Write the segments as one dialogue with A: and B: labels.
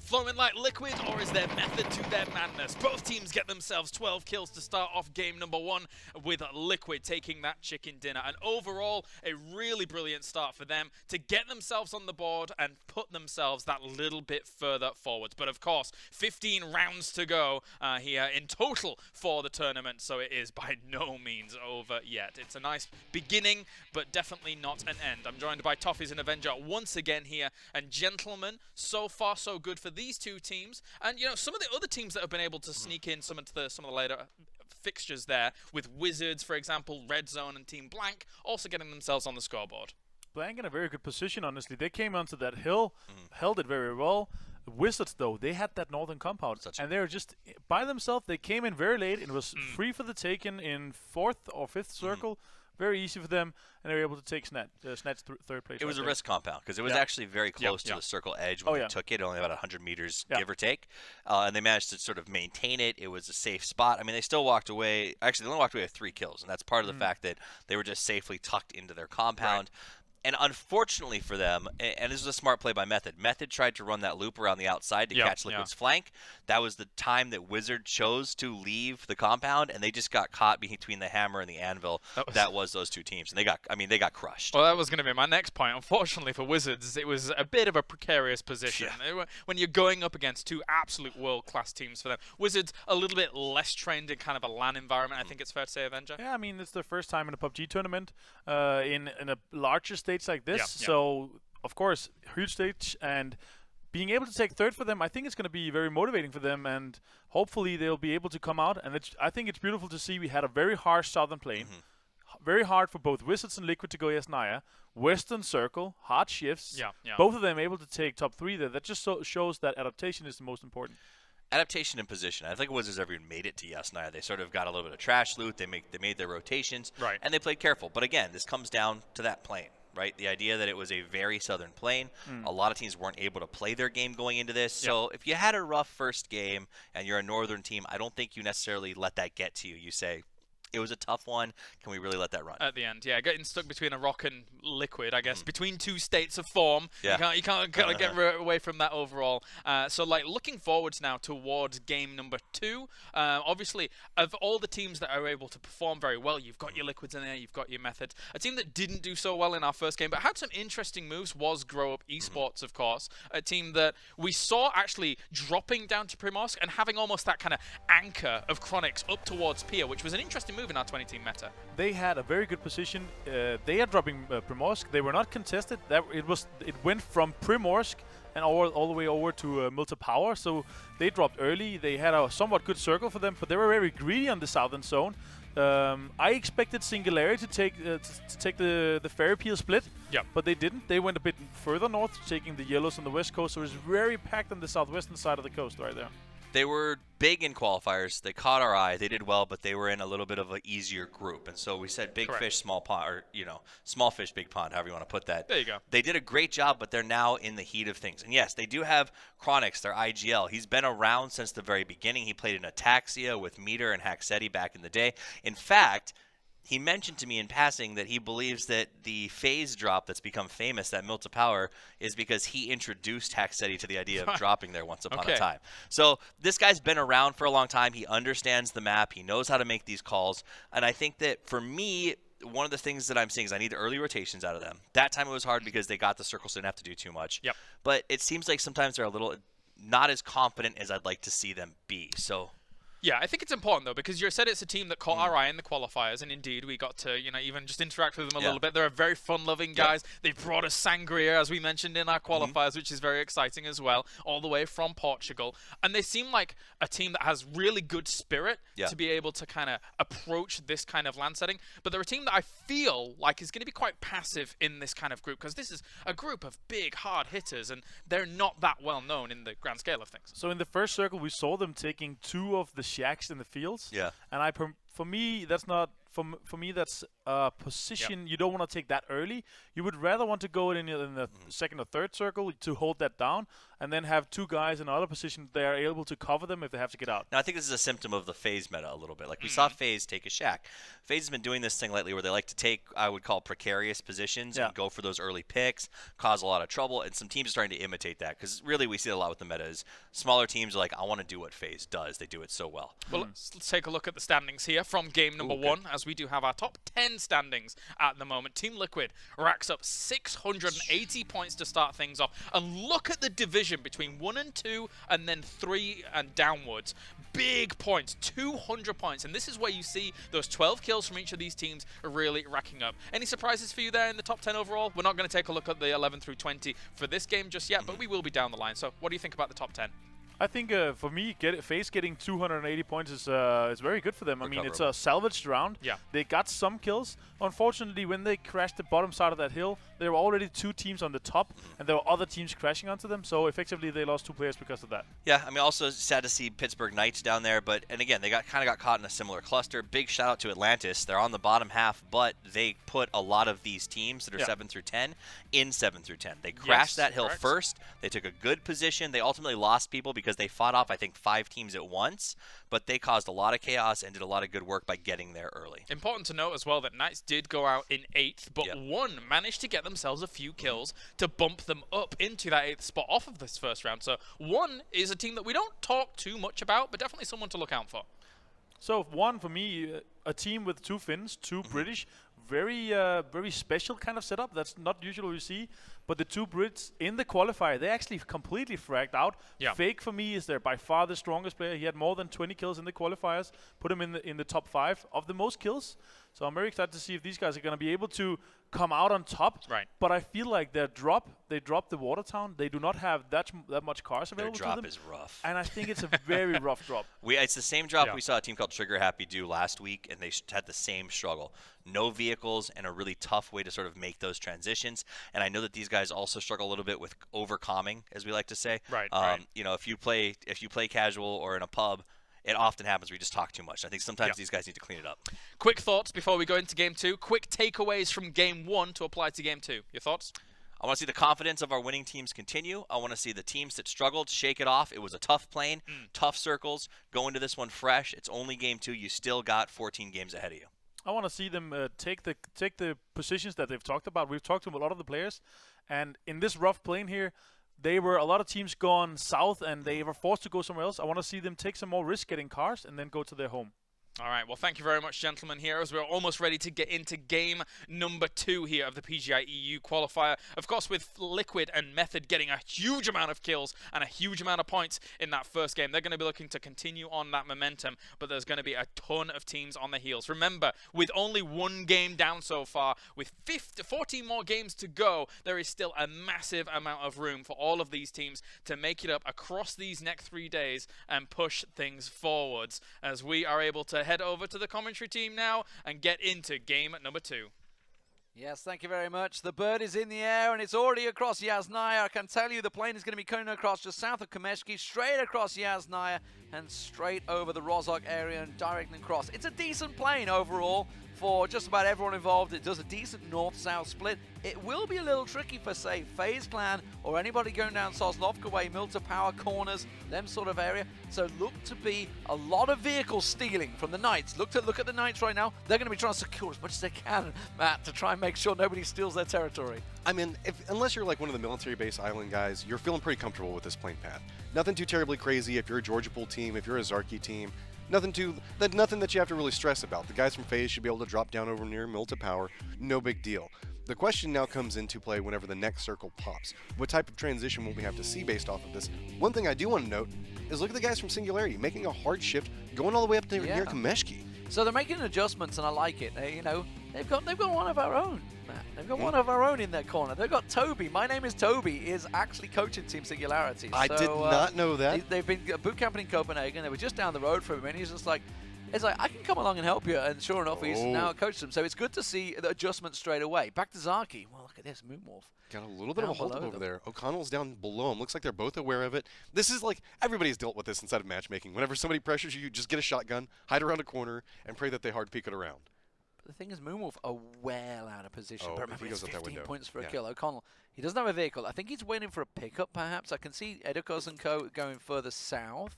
A: flowing like liquid, or is there method to their madness? Both teams get themselves 12 kills to start off game number 1, with Liquid taking that chicken dinner. And overall, a really brilliant start for them to get themselves on the board and put themselves that little bit further forward. But of course, 15 rounds to go here in total for the tournament, so it is by no means over yet. It's a nice beginning, but definitely not an end. I'm joined by Toffees and Avenger once again here. And gentlemen, so far so good for these two teams. And you know, some of the other teams that have been able to sneak in some of the later fixtures there, with Wizards, for example, Red Zone and Team Blank, also getting themselves on the scoreboard.
B: Blank in a very good position, honestly. They came onto that hill, held it very well. Wizards, though, they had that northern compound, and they were just by themselves. They came in very late. It was free for the taken in 4th or 5th circle. Very easy for them, and they were able to take Snatch third place.
C: It was a risk compound because it was actually very close to the circle edge when they took it, only about 100 meters, give or take. And they managed to sort of maintain it. It was a safe spot. I mean, they still walked away. Actually, they only walked away with 3 kills, and that's part of the fact that they were just safely tucked into their compound. Right. And unfortunately for them, and this was a smart play by Method. Method tried to run that loop around the outside to catch Liquid's flank. That was the time that Wizard chose to leave the compound, and they just got caught between the hammer and the anvil. That was those two teams, and they got crushed.
A: Well, that was going to be my next point. Unfortunately for Wizards, it was a bit of a precarious position. When you're going up against two absolute world-class teams for them. Wizards a little bit less trained in kind of a LAN environment, I think it's fair to say, Avenger.
B: Yeah, I mean, it's their first time in a PUBG tournament in a larger stage like this. So, of course, huge stage, and being able to take third for them, I think it's going to be very motivating for them, and hopefully they'll be able to come out. And I think it's beautiful to see we had a very harsh southern plane. Very hard for both Wizards and Liquid to go Yasnaya. Western circle, hard shifts. Both of them able to take top 3 there. That just shows that adaptation is the most important.
C: Adaptation and position. I think Wizards ever even made it to Yasnaya. They sort of got a little bit of trash loot. They made their rotations, and they played careful. But again, this comes down to that plane. Right, the idea that it was a very southern plane. A lot of teams weren't able to play their game going into this. So if you had a rough first game and you're a northern team, I don't think you necessarily let that get to you. You say, it was a tough one. Can we really let that run?
A: At the end, getting stuck between a rock and Liquid, I guess, between two states of form. You can't get away from that overall. So, like, looking forwards now towards game number 2. Obviously, of all the teams that are able to perform very well, you've got your Liquids in there, you've got your Methods. A team that didn't do so well in our first game, but had some interesting moves, was Grow Up Esports, of course. A team that we saw actually dropping down to Primorsk and having almost that kind of anchor of Chronix up towards Pia, which was an interesting move in our 20-team meta.
B: They had a very good position. They are dropping Primorsk. They were not contested. It went from Primorsk and all the way over to Multi Power. So they dropped early. They had a somewhat good circle for them, but they were very greedy on the southern zone. I expected Singularity to take the Fairy Peel split, but they didn't. They went a bit further north, taking the yellows on the west coast. So it was very packed on the southwestern side of the coast right there.
C: They were big in qualifiers. They caught our eye. They did well, but they were in a little bit of an easier group. And so we said big fish, small pond, or, small fish, big pond, however you want to put that.
A: There you go.
C: They did a great job, but they're now in the heat of things. And yes, they do have Chronix, their IGL. He's been around since the very beginning. He played in Ataxia with Meter and Haxetti back in the day. In fact, he mentioned to me in passing that he believes that the phase drop that's become famous, that Multi Power, is because he introduced Haxetti to the idea of dropping there once upon a time. So this guy's been around for a long time. He understands the map. He knows how to make these calls. And I think that for me, one of the things that I'm seeing is I need early rotations out of them. That time it was hard because they got the circle, so they didn't have to do too much. But it seems like sometimes they're a little not as confident as I'd like to see them be. So...
A: Yeah, I think it's important, though, because you said it's a team that caught our eye in the qualifiers, and indeed, we got to, even just interact with them a little bit. They're very fun-loving guys. They brought us sangria, as we mentioned in our qualifiers, which is very exciting as well, all the way from Portugal. And they seem like a team that has really good spirit to be able to kind of approach this kind of LAN setting. But they're a team that I feel like is going to be quite passive in this kind of group, because this is a group of big, hard hitters, and they're not that well known in the grand scale of things.
B: So in the first circle, we saw them taking 2 of the shacks in the fields. And for me, that's not for me, that's a position you don't want to take that early. You would rather want to go in the second or third circle to hold that down, and then have two guys in other positions they are able to cover them if they have to get out.
C: Now, I think this is a symptom of the FaZe meta a little bit. Like, we saw FaZe take a Shack. FaZe has been doing this thing lately where they like to take, I would call, precarious positions and go for those early picks, cause a lot of trouble, and some teams are starting to imitate that, because really we see it a lot with the meta is smaller teams are like, I want to do what FaZe does. They do it so well.
A: Well, let's take a look at the standings here from game number 1, as we do have our top 10 standings at the moment. Team Liquid racks up 680 points to start things off. And look at the division between 1 and 2 and then 3 and downwards. Big points, 200 points. And this is where you see those 12 kills from each of these teams are really racking up. Any surprises for you there in the top 10 overall? We're not going to take a look at the 11 through 20 for this game just yet, but we will be down the line. So what do you think about the top 10?
B: I think for me, FaZe getting 280 points is very good for them. I mean, it's a salvaged round.
A: Yeah.
B: They got some kills. Unfortunately, when they crashed the bottom side of that hill, there were already 2 teams on the top, and there were other teams crashing onto them. So effectively, they lost 2 players because of that.
C: Yeah, I mean, also sad to see Pittsburgh Knights down there, but and again, they kind of got caught in a similar cluster. Big shout out to Atlantis. They're on the bottom half, but they put a lot of these teams that are 7 through 10 in 7 through 10. They crashed that hill first. They took a good position. They ultimately lost people because they fought off, I think, 5 teams at once, but they caused a lot of chaos and did a lot of good work by getting there early.
A: Important to note as well that Knights did go out in 8th, but one managed to get themselves a few kills to bump them up into that 8th spot off of this first round. So one is a team that we don't talk too much about, but definitely someone to look out for.
B: So one, for me, a team with 2 Finns, 2 British, very special kind of setup. That's not usually what you see. But the 2 Brits in the qualifier, they actually completely fragged out.
A: Yeah.
B: Fake, for me, is they're by far the strongest player. He had more than 20 kills in the qualifiers, put him in the top 5 of the most kills. So I'm very excited to see if these guys are going to be able to come out on top.
A: Right.
B: But I feel like they dropped the Watertown. They do not have that much cars available to them.
C: Their drop is rough.
B: And I think it's a very rough drop.
C: It's the same drop we saw a team called Trigger Happy do last week, and they had the same struggle. No vehicles and a really tough way to sort of make those transitions. And I know that these guys also struggle a little bit with overcalming, as we like to say.
A: Right.
C: You know, if you play casual or in a pub, it often happens where you just talk too much. I think sometimes these guys need to clean it up.
A: Quick thoughts before we go into game 2. Quick takeaways from game 1 to apply to game 2. Your thoughts?
C: I want to see the confidence of our winning teams continue. I want to see the teams that struggled shake it off. It was a tough plane, tough circles. Go into this one fresh. It's only game 2. You still got 14 games ahead of you.
B: I want to see them take the positions that they've talked about. We've talked to a lot of the players, and in this rough plane here, a lot of teams gone south, and they were forced to go somewhere else. I want to see them take some more risk getting cars and then go to their home.
A: All right, well, thank you very much, gentlemen, here, as we're almost ready to get into game number 2 here of the PGI EU qualifier. Of course, with Liquid and Method getting a huge amount of kills and a huge amount of points in that first game, they're going to be looking to continue on that momentum, but there's going to be a ton of teams on the heels. Remember, with only 1 game down so far, with 14 more games to go, there is still a massive amount of room for all of these teams to make it up across these next 3 days and push things forwards, as we are able to head over to the commentary team now and get into game number 2.
D: Yes, thank you very much. The bird is in the air and it's already across Yasnaya. I can tell you the plane is going to be coming across just south of Komeshki, straight across Yasnaya and straight over the Rozhok area and directly across. It's a decent plane overall for just about everyone involved. It does a decent north-south split. It will be a little tricky for, say, FaZe Clan or anybody going down Sosnovka Way, Milta Power Corners, them sort of area. So look to be a lot of vehicle stealing from the Knights. Look at the Knights right now. They're going to be trying to secure as much as they can, Matt, to try and make sure nobody steals their territory.
E: I mean, unless you're like one of the military base island guys, you're feeling pretty comfortable with this plane path. Nothing too terribly crazy if you're a Georgia Pool team, if you're a Zarky team. Nothing that you have to really stress about. The guys from FaZe should be able to drop down over near Milta Power. No big deal. The question now comes into play whenever the next circle pops. What type of transition will we have to see based off of this? One thing I do want to note is look at the guys from Singularity making a hard shift, going all the way up to near Komeshki.
D: So they're making adjustments, and I like it. They've got one of our own, Matt. They've got one of our own in their corner. They've got Toby. My Name is Toby is actually coaching Team Singularity.
E: I did not know that.
D: They've been boot camping in Copenhagen. They were just down the road from him, and he's just like, I can come along and help you. And sure enough, he's now coached them. So it's good to see the adjustments straight away. Back to Zarky. Well, look at this Moonwolf.
E: Got a little bit of a hold up over there. O'Connell's down below him. Looks like they're both aware of it. This is like everybody's dealt with this inside of matchmaking. Whenever somebody pressures you, just get a shotgun, hide around a corner, and pray that they hard peek it around.
D: the thing is, Moonwolf are well out of position. But
E: if
D: remember,
E: he
D: it's
E: goes up that
D: 15
E: window.
D: points for a
E: Yeah.
D: kill. O'Connell, he doesn't have a vehicle. I think he's waiting for a pickup, perhaps. I can see Edikos and Co. going further south,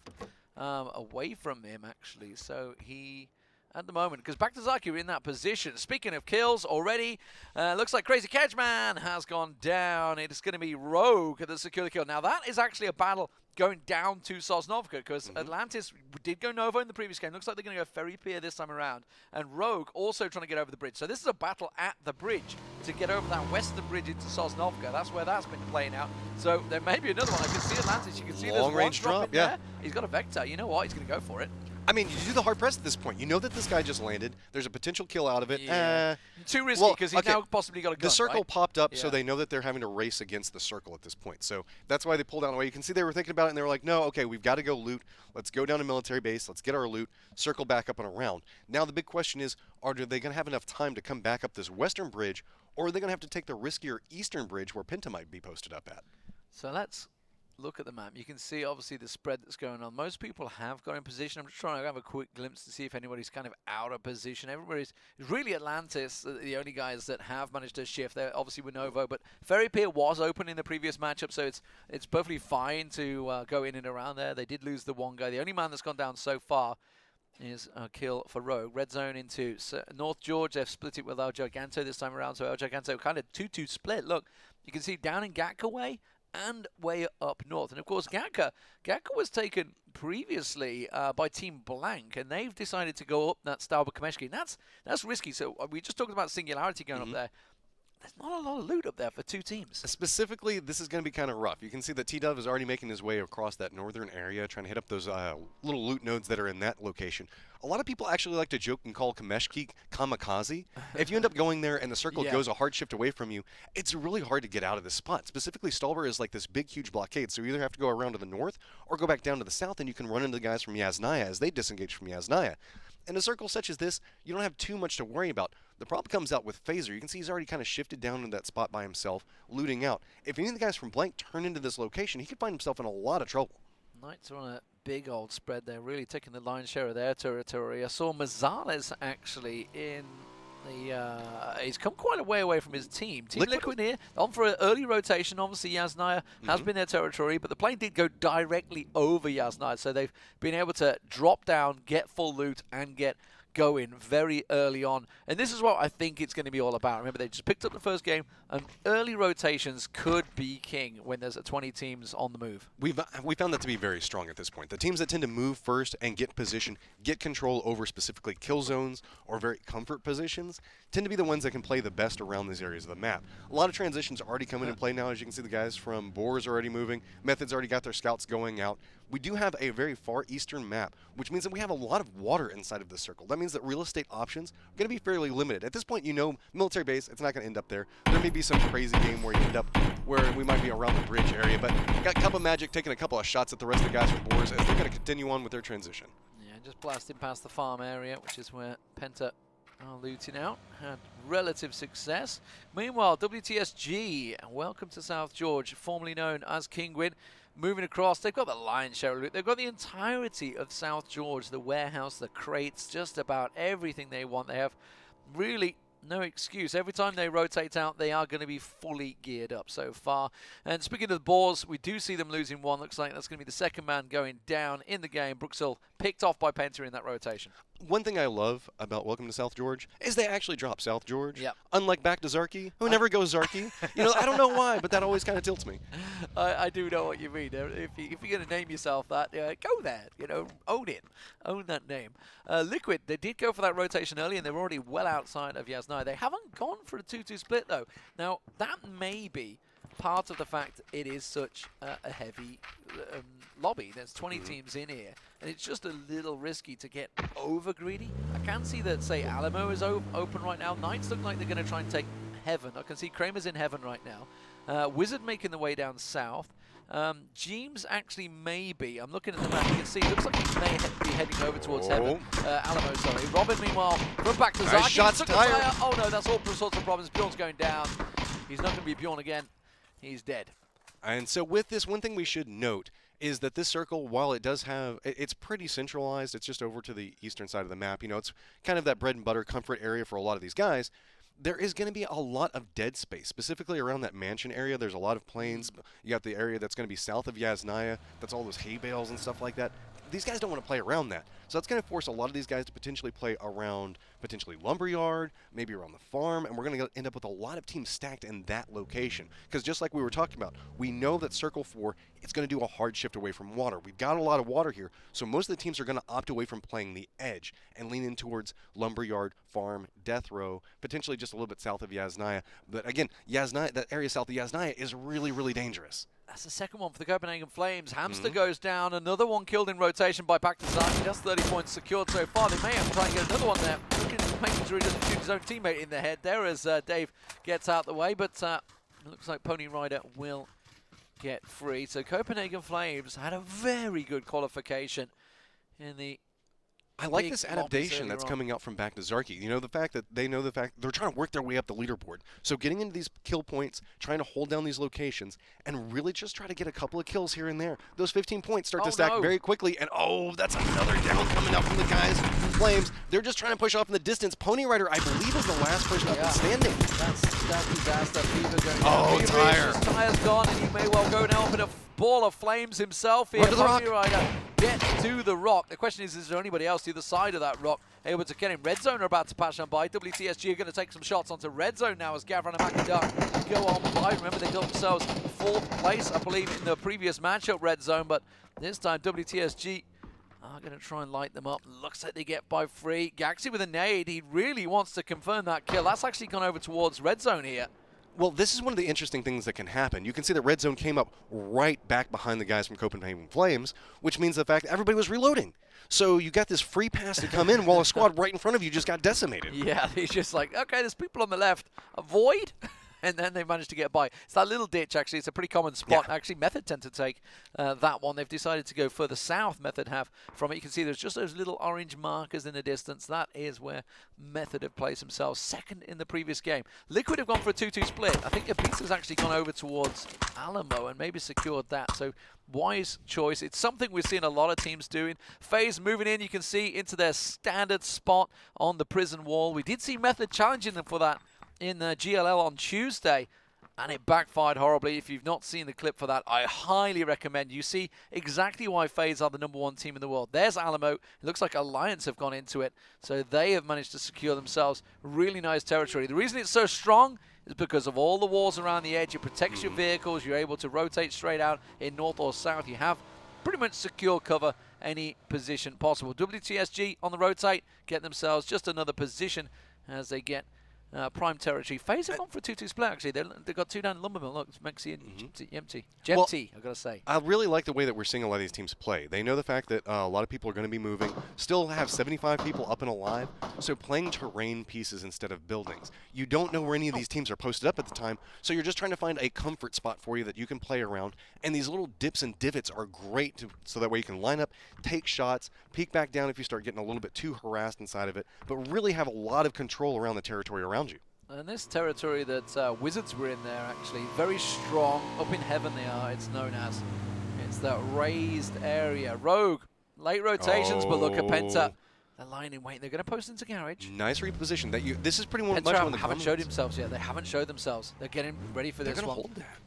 D: away from him, actually. So he... At the moment, because back to Zaki, we're in that position. Speaking of kills already, looks like Crazy Kedgeman has gone down. It's going to be Rogue that secure the kill. Now, that is actually a battle going down to Sosnovka, because Atlantis did go Nova in the previous game. Looks like they're going to go Ferry Pier this time around. And Rogue also trying to get over the bridge. So this is a battle at the bridge to get over that western bridge into Sosnovka. That's where that's been playing out. So there may be another one. I can see Atlantis. You can see there's one
E: Long-range
D: drop
E: drop,
D: in there. He's got a Vector. You know what? He's going to go for it.
E: I mean, you do the hard press at this point. You know that this guy just landed. There's a potential kill out of it.
D: Yeah. Too risky, because he's now possibly got a gun,
E: The circle
D: right?
E: popped up,
D: Yeah.
E: so they know that they're having to race against the circle at this point. So that's why they pulled out away. You can see they were thinking about it, and they were like, no, okay, we've got to go loot. Let's go down to military base. Let's get our loot. Circle back up and around. Now the big question is, are they going to have enough time to come back up this western bridge, or are they going to have to take the riskier eastern bridge where Penta might be posted up at?
D: So let's look at the map. You can see obviously the spread that's going on. Most people have got in position. I'm just trying to have a quick glimpse to see if anybody's kind of out of position. Everybody's really Atlantis, the only guys that have managed to shift. They're obviously with Novo, but Ferry Pier was open in the previous matchup, so it's perfectly fine to go in and around there. They did lose the one guy. The only man that's gone down so far is a kill for Rogue. Red zone into North George. They've split it with El Giganto this time around, so El Giganto kind of 2-2 split. Look, you can see down in Gatka way and way up north. And of course, Gatka was taken previously by Team Blank, and they've decided to go up that Stalber Kameshki. And that's risky. So we just talked about Singularity going up there. There's not a lot of loot up there for two teams.
E: Specifically, this is going to be kind of rough. You can see that T-Dove is already making his way across that northern area, trying to hit up those little loot nodes that are in that location. A lot of people actually like to joke and call Kameshki kamikaze. If you end up going there and the circle goes a hard shift away from you, it's really hard to get out of this spot. Specifically, Stalber is like this big, huge blockade, so you either have to go around to the north or go back down to the south, and you can run into the guys from Yasnaya as they disengage from Yasnaya. In a circle such as this, you don't have too much to worry about. The problem comes out with Phaser. You can see he's already kind of shifted down into that spot by himself, looting out. If any of the guys from Blank turn into this location, he could find himself in a lot of trouble.
D: Knights are on a big old spread there, really taking the lion's share of their territory. I saw Mazales actually in the... he's come quite a way away from his team. Team Liquid here, on for an early rotation. Obviously, Yasnaya has been their territory, but the plane did go directly over Yasnaya, so they've been able to drop down, get full loot, and get going very early on. And this is what I think it's going to be all about. Remember, they just picked up the first game, and early rotations could be king when there's 20 teams on the move.
E: We found that to be very strong at this point. The teams that tend to move first and get position, get control over specifically kill zones or very comfort positions, tend to be the ones that can play the best around these areas of the map. A lot of transitions already come into play now. As you can see, the guys from Boars are already moving. Method's already got their scouts going out. We do have a very far eastern map, which means that we have a lot of water inside of the circle. That means that real estate options are going to be fairly limited. At this point, you know, military base, it's not going to end up there. There may be some crazy game where you end up where we might be around the bridge area, but got Cup of Magic taking a couple of shots at the rest of the guys from Boars as they're going to continue on with their transition.
D: Yeah, just blasting past the farm area, which is where Penta are looting out. Had relative success. Meanwhile, WTSG, welcome to South George, formerly known as Kingwin. Moving across, they've got the lion's share of loot. They've got the entirety of South George, the warehouse, the crates, just about everything they want. They have really no excuse. Every time they rotate out, they are going to be fully geared up so far. And speaking of the Boars, we do see them losing one. Looks like that's going to be the second man going down in the game. Brookshill picked off by Penta in that rotation.
E: One thing I love about Welcome to South George is they actually drop South George.
D: Yep.
E: Unlike back to Zarky, who never goes Zarky. You know, I don't know why, but that always kind of tilts me.
D: I do know what you mean. If you're going to name yourself that, go there. You know, own it. Own that name. Liquid, they did go for that rotation early, and they're already well outside of Yasnaya. They haven't gone for a 2-2 split, though. Now, that may be part of the fact it is such a heavy lobby. There's 20 teams in here, and it's just a little risky to get over greedy. I can see that, say, Alamo is open right now. Knights look like they're going to try and take Heaven. I can see Kramer's in Heaven right now. Wizard making the way down south. Jeems actually may be. I'm looking at the map. You can see it looks like he may be heading over towards Heaven. Alamo, sorry. Robin, meanwhile, from back to Zaki.
E: Shots fired.
D: Oh no, that's all sorts of problems. Bjorn's going down. He's not going to be Bjorn again. He's dead.
E: And so with this, one thing we should note is that this circle, while it does have, it's pretty centralized. It's just over to the eastern side of the map. You know, it's kind of that bread and butter comfort area for a lot of these guys. There is going to be a lot of dead space, specifically around that mansion area. There's a lot of plains. You got the area that's going to be south of Yasnaya. That's all those hay bales and stuff like that. These guys don't want to play around that. So that's going to force a lot of these guys to potentially play around potentially Lumberyard, maybe around the farm, and we're going to end up with a lot of teams stacked in that location. Because just like we were talking about, we know that Circle 4, it's going to do a hard shift away from water. We've got a lot of water here, so most of the teams are going to opt away from playing the edge and lean in towards Lumberyard, Farm, Death Row, potentially just a little bit south of Yasnaya. But again, Yasnaya, that area south of Yasnaya is really, really dangerous.
D: That's the second one for the Copenhagen Flames. Hamster goes down. Another one killed in rotation by Baktizaki. That's 30 points secured so far. They may have to try and get another one there. Making sure he doesn't shoot his own teammate in the head there as Dave gets out the way. But it looks like Pony Rider will get free. So Copenhagen Flames had a very good qualification in the
E: I like this adaptation that's coming out from Baktizaki. You know, the fact that they know the fact they're trying to work their way up the leaderboard. So getting into these kill points, trying to hold down these locations, and really just try to get a couple of kills here and there. Those 15 points start to stack very quickly, and that's another down coming out from the guys from Flames. They're just trying to push off in the distance. Pony Rider, I believe, is the last person up and standing.
D: That's disaster. Fever going down. Tire's gone, and he may well go now with a ball of flames himself here. Pony Rider gets to the rock. The question is there anybody else to the side of that rock able to get him? Red Zone are about to pass on by. WTSG are going to take some shots onto Red Zone now as Gavran and Makiduck go on by. Remember, they got themselves 4th place, I believe, in the previous matchup, Red Zone, but this time WTSG are going to try and light them up. Looks like they get by 3. Gaxi with a nade. He really wants to confirm that kill. That's actually gone over towards Red Zone here.
E: Well, this is one of the interesting things that can happen. You can see that Red Zone came up right back behind the guys from Copenhagen Flames, which means the fact that everybody was reloading. So you got this free pass to come in while a squad right in front of you just got decimated.
D: Yeah, he's just like, okay, there's people on the left. Avoid. And then they managed to get by. It's that little ditch, actually. It's a pretty common spot. Yeah. Actually, Method tend to take that one. They've decided to go further south, Method have, from it. You can see there's just those little orange markers in the distance. That is where Method have placed themselves second in the previous game. Liquid have gone for a 2-2 split. I think Ibiza's actually gone over towards Alamo and maybe secured that. So wise choice. It's something we're seeing a lot of teams doing. FaZe moving in, you can see, into their standard spot on the prison wall. We did see Method challenging them for that in GLL on Tuesday, and it backfired horribly. If you've not seen the clip for that, I highly recommend you see exactly why FaZe are the #1 team in the world. There's Alamo. It looks like Alliance have gone into it, so they have managed to secure themselves really nice territory. The reason it's so strong is because of all the walls around the edge. It protects your vehicles. You're able to rotate straight out in north or south. You have pretty much secure cover any position possible. WTSG on the rotate, get themselves just another position as they get prime territory. FaZe have gone for a 2-2 split, actually. They've got 2 down in Lumbermill. Look, it's Mexi and Jemty. Jemty, I've got to say.
E: I really like the way that we're seeing a lot of these teams play. They know the fact that a lot of people are going to be moving, still have 75 people up and alive, so playing terrain pieces instead of buildings. You don't know where any of these teams are posted up at the time, so you're just trying to find a comfort spot for you that you can play around, and these little dips and divots are great so that way you can line up, take shots, peek back down if you start getting a little bit too harassed inside of it, but really have a lot of control around the territory around you.
D: And this territory that Wizards were in there, actually, very strong. Up in heaven they are, it's known as. It's that raised area. Rogue, late rotations, but look at Penta. They're lying in wait. They're going to post into garage.
E: Nice reposition. This is pretty much
D: Penta
E: one of the
D: haven't showed themselves yet. They haven't showed themselves. They're getting ready for this one.
E: They're going to hold that.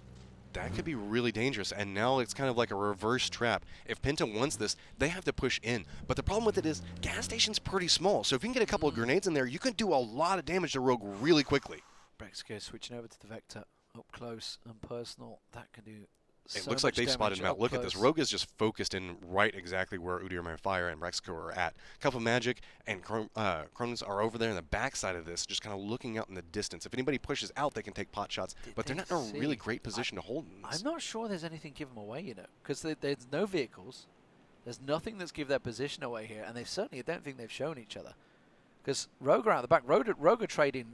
E: That could be really dangerous, and now it's kind of like a reverse trap. If Penta wants this, they have to push in. But the problem with it is, gas station's pretty small, so if you can get a couple of grenades in there, you can do a lot of damage to Rogue really quickly.
D: Brexco switching over to the Vector, up close and personal. That can do
E: It looks like they spotted him out. Look at this. Rogue is just focused in right exactly where Udir Fire and Brexco are at. Couple Magic and Cronin's are over there in the backside of this, just kind of looking out in the distance. If anybody pushes out, they can take pot shots, but they're not in a really great position to hold in this.
D: I'm not sure there's anything give them away, you know, because there's no vehicles. There's nothing that's give their position away here, and I don't think they've shown each other. Because Rogue are out the back. Rogue are trading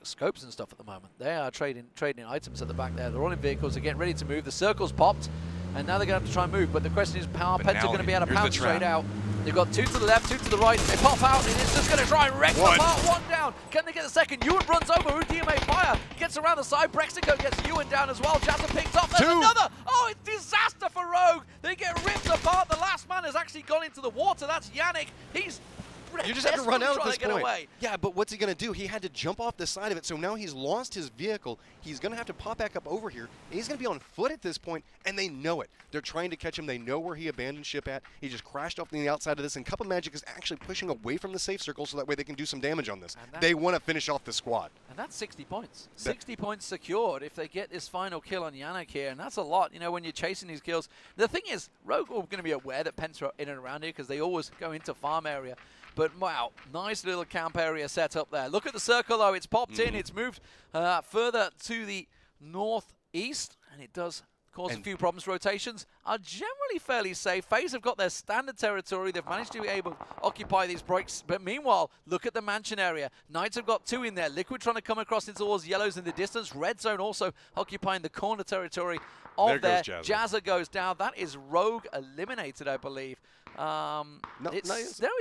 D: scopes and stuff at the moment. They are trading items at the back there. They're all in vehicles. They're getting ready to move. The circle's popped, and now they're going to have to try and move. But the question is, how Penta going to be able to pounce straight out? They've got 2 to the left, 2 to the right. They pop out, and it's just going to try and wreck the part. 1 down. Can they get the second? Ewan runs over. Udir Fire gets around the side. Brexico gets Ewan down as well. Jazza picks up. There's another. Oh, it's disaster for Rogue. They get gone into the water. That's Yannick. He's
E: You just have to run out at this
D: get
E: point.
D: away.
E: Yeah, but what's he going to do? He had to jump off the side of it, so now he's lost his vehicle. He's going to have to pop back up over here, and he's going to be on foot at this point, and they know it. They're trying to catch him. They know where he abandoned ship at. He just crashed off on the outside of this, and Cup of Magic is actually pushing away from the safe circle so that way they can do some damage on this. They want to finish off the squad.
D: And that's 60 points. 60 points secured if they get this final kill on Yannick here, and that's a lot, you know, when you're chasing these kills. The thing is, Rogue are going to be aware that Penta are in and around here because they always go into farm area. But wow, nice little camp area set up there. Look at the circle though, it's popped in, it's moved further to the northeast, and it does cause a few problems. Rotations are generally fairly safe. FaZe have got their standard territory. They've managed to be able to occupy these breaks. But meanwhile, look at the mansion area. Knights have got 2 in there. Liquid trying to come across into towards yellows in the distance. Red Zone also occupying the corner territory of there. Jazza goes down. That is Rogue eliminated, I believe. It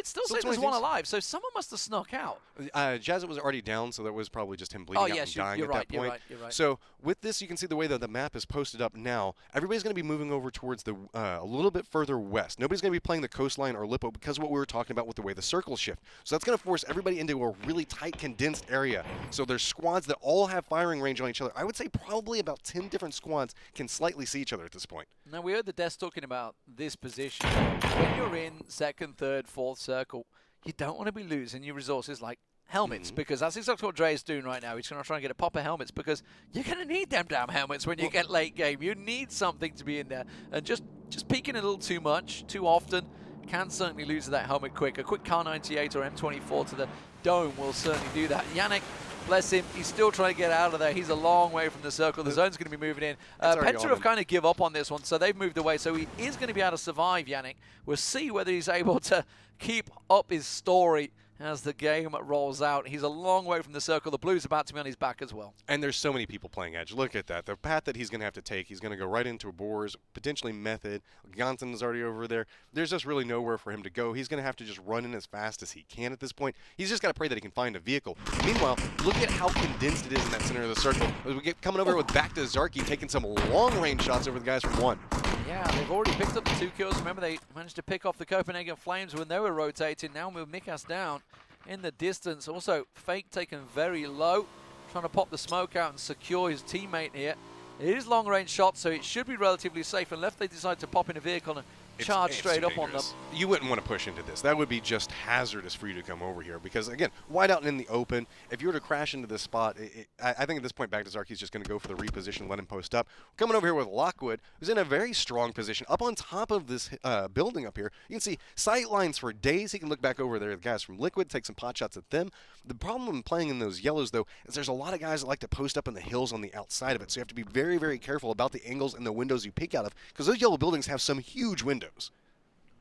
D: still says there's one alive, so someone must have snuck out.
E: Jazza was already down, so that was probably just him bleeding out and dying at that point.
D: You're right.
E: So with this, you can see the way that the map is posted up now. Everybody's going to be moving over towards the a little bit further west. Nobody's going to be playing the coastline or Lippo because of what we were talking about with the way the circles shift. So that's going to force everybody into a really tight, condensed area. So there's squads that all have firing range on each other. I would say probably about 10 different squads can slightly see each other at this point.
D: Now, we heard the desk talking about this position. When you're in second, third, fourth circle, you don't want to be losing your resources like helmets, because that's exactly what Dre is doing right now. He's going to try and get a pop of helmets because you're going to need them damn helmets when you get late game. You need something to be in there. And just peeking a little too much, too often, can certainly lose that helmet quick. A quick Car 98 or M24 to the dome will certainly do that. Yannick, bless him, he's still trying to get out of there. He's a long way from the circle. The zone's going to be moving in. Penta have kind of give up on this one, so they've moved away. So he is going to be able to survive, Yannick. We'll see whether he's able to keep up his story as the game rolls out. He's a long way from the circle. The blue's about to be on his back as well.
E: And there's so many people playing Edge. Look at that. The path that he's going to have to take, he's going to go right into Boars, potentially Method. Gonson is already over there. There's just really nowhere for him to go. He's going to have to just run in as fast as he can at this point. He's just got to pray that he can find a vehicle. Meanwhile, look at how condensed it is in that center of the circle. As we get coming over with back to Zarky, taking some long-range shots over the guys from 1.
D: Yeah, they've already picked up the 2 kills. Remember, they managed to pick off the Copenhagen Flames when they were rotating. Now move Mikas down in the distance. Also, Fake taken very low, trying to pop the smoke out and secure his teammate here. It is long-range shots, so it should be relatively safe unless they decide to pop in a vehicle and charge straight up on them.
E: You wouldn't want to push into this. That would be just hazardous for you to come over here because, again, wide out and in the open, if you were to crash into this spot, I think at this point, back to Zarky's just going to go for the reposition, let him post up. Coming over here with Lockwood, who's in a very strong position up on top of this building up here. You can see sight lines for days. He can look back over there at the guys from Liquid, take some pot shots at them. The problem with playing in those yellows, though, is there's a lot of guys that like to post up in the hills on the outside of it, so you have to be very, very careful about the angles and the windows you peek out of because those yellow buildings have some huge windows.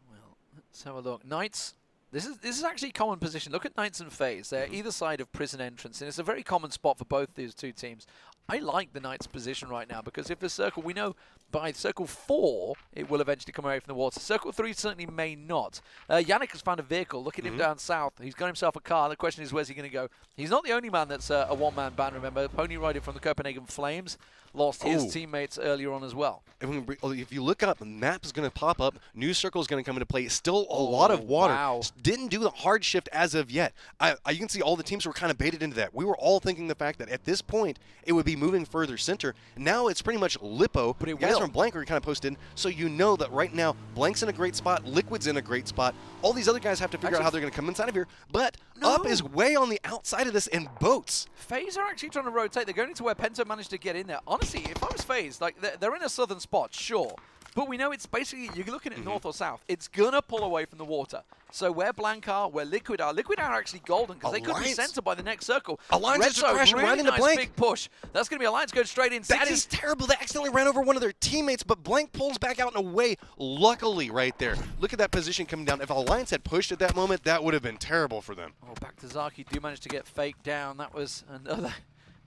D: Well, let's have a look. Knights, this is actually a common position. Look at Knights and FaZe. They're either side of prison entrance, and it's a very common spot for both these two teams. I like the Knights' position right now because if the circle, we know by circle 4, it will eventually come away from the water. Circle 3 certainly may not. Yannick has found a vehicle. Look at him down south. He's got himself a car. The question is, where's he going to go? He's not the only man that's a one-man band, remember. Pony Rider from the Copenhagen Flames lost his teammates earlier on as well.
E: If you look up, the map is going to pop up. New circle is going to come into play. Still a lot of water.
D: Wow.
E: Didn't do the hard shift as of yet. You can see all the teams were kind of baited into that. We were all thinking the fact that at this point, it would be moving further center. Now it's pretty much Lippo.
D: But
E: guys from Blank are kind of posted in, so you know that right now, Blank's in a great spot, Liquid's in a great spot. All these other guys have to figure out how they're going to come inside of here, but Up is way on the outside of this in boats.
D: FaZe are actually trying to rotate. They're going into where Penta managed to get in there. Honestly, if I was FaZe, like they're in a southern spot, sure. But we know it's basically, you're looking at north or south. It's going to pull away from the water. So where Blank are, where Liquid are actually golden because they could be centered by the next circle.
E: Alliance is crashing
D: really
E: right into
D: nice
E: Blank.
D: Big push. That's going to be Alliance going straight in.
E: That is terrible. They accidentally ran over one of their teammates, but Blank pulls back out and away. Luckily, right there. Look at that position coming down. If Alliance had pushed at that moment, that would have been terrible for them.
D: Oh, back to Zaki. Do manage to get Fake down. That was another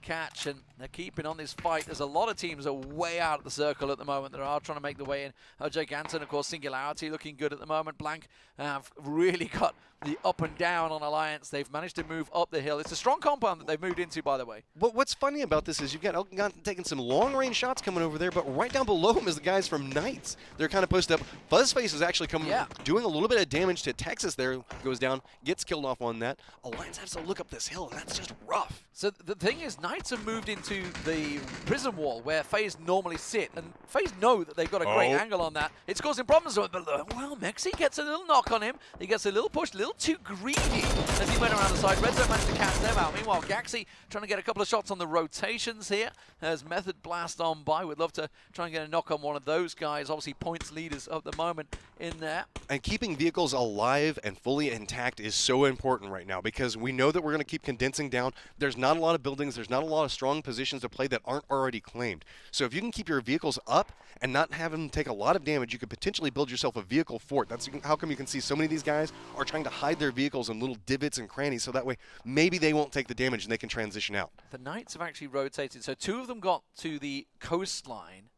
D: catch, and They're keeping on this fight. There's a lot of teams that are way out of the circle at the moment that are trying to make the way in. Giganton, of course, Singularity looking good at the moment. Blank have really got the up and down on Alliance. They've managed to move up the hill. It's a strong compound that they've moved into, by the way.
E: But what's funny about this is you've got Elgin taking some long-range shots coming over there, but right down below him is the guys from Knights. They're kind of posted up. Fuzzface is actually coming, doing a little bit of damage to Texas there. Goes down, gets killed off on that. Alliance has to look up this hill, and that's just rough.
D: So the thing is, Knights have moved into the prison wall where FaZe normally sit, and FaZe know that they've got a great angle on that. It's causing problems, but well, Mexi gets a little knock on him. He gets a little push, a little too greedy as he went around the side. Red Zone managed to catch them out. Meanwhile, Gaxi trying to get a couple of shots on the rotations here as Method blast on by. Would love to try and get a knock on one of those guys. Obviously, points leaders at the moment in there.
E: And keeping vehicles alive and fully intact is so important right now because we know that we're going to keep condensing down. There's not a lot of buildings. There's not a lot of strong positions to play that aren't already claimed. So if you can keep your vehicles up and not have them take a lot of damage, you could potentially build yourself a vehicle fort. That's how come you can see so many of these guys are trying to hide their vehicles in little divots and crannies so that way maybe they won't take the damage and they can transition out.
D: The Knights have actually rotated. So 2 of them got to the coastline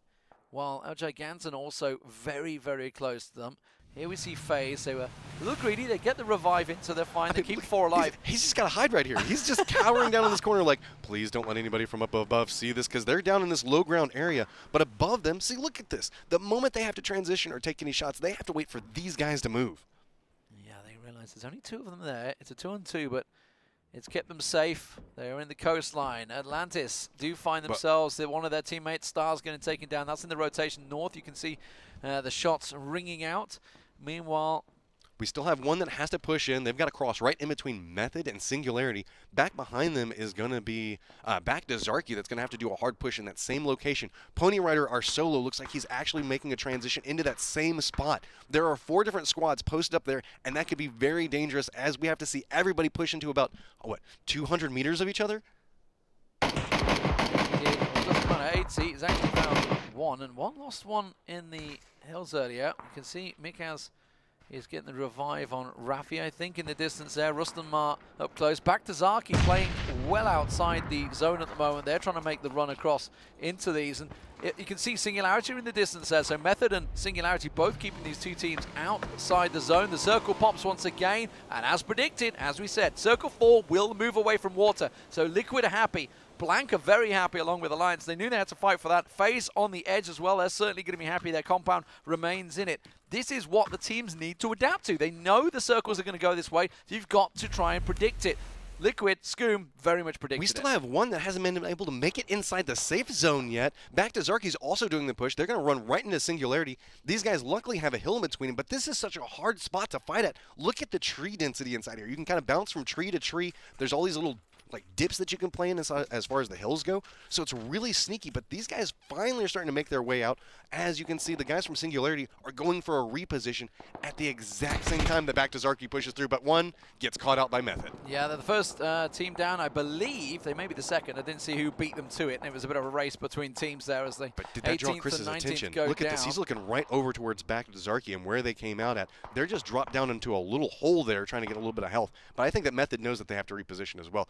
D: while Giganton also very, very close to them. Here we see FaZe. They were a little greedy. They get the revive in, so they're fine. They keep 4 alive.
E: He's just got to hide right here. He's just cowering down in this corner like, please don't let anybody from up above see this because they're down in this low ground area. But above them, see, look at this. The moment they have to transition or take any shots, they have to wait for these guys to move.
D: Yeah, they realize there's only 2 of them there. It's a 2-on-2, but it's kept them safe. They're in the coastline. Atlantis do find themselves. One of their teammates, Star's going to take him down. That's in the rotation north. You can see the shots ringing out. Meanwhile,
E: we still have one that has to push in. They've got to cross right in between Method and Singularity. Back behind them is going to be back to Zarky. That's going to have to do a hard push in that same location. Pony Rider, our solo, looks like he's actually making a transition into that same spot. There are 4 different squads posted up there, and that could be very dangerous as we have to see everybody push into about, 200 meters of each other?
D: He's actually found 1, and 1 lost 1 in the hills earlier. You can see Mikaz is getting the revive on Rafi, I think, in the distance there. Rustan Mar up close. Back to Zarky, playing well outside the zone at the moment. They're trying to make the run across into these. And you can see Singularity in the distance there. So Method and Singularity both keeping these 2 teams outside the zone. The circle pops once again. And as predicted, as we said, Circle 4 will move away from water. So Liquid are happy. Blank are very happy along with Alliance. They knew they had to fight for that. FaZe on the edge as well. They're certainly going to be happy their compound remains in it. This is what the teams need to adapt to. They know the circles are going to go this way. So you've got to try and predict it. Liquid, Scoom, very much predicted
E: We still have one that hasn't been able to make it inside the safe zone yet. Back to Zarky's also doing the push. They're going to run right into Singularity. These guys luckily have a hill in between them, but this is such a hard spot to fight at. Look at the tree density inside here. You can kind of bounce from tree to tree. There's all these little dips that you can play in as far as the hills go. So it's really sneaky, but these guys finally are starting to make their way out. As you can see, the guys from Singularity are going for a reposition at the exact same time that Back to Zarky pushes through, but one gets caught out by Method.
D: Yeah, they're the first team down, I believe. They may be the second. I didn't see who beat them to it, and it was a bit of a race between teams there as they
E: But did that draw Chris's attention? Look at this. He's looking right over towards Back to Zarky and where they came out at. They're just dropped down into a little hole there trying to get a little bit of health. But I think that Method knows that they have to reposition as well.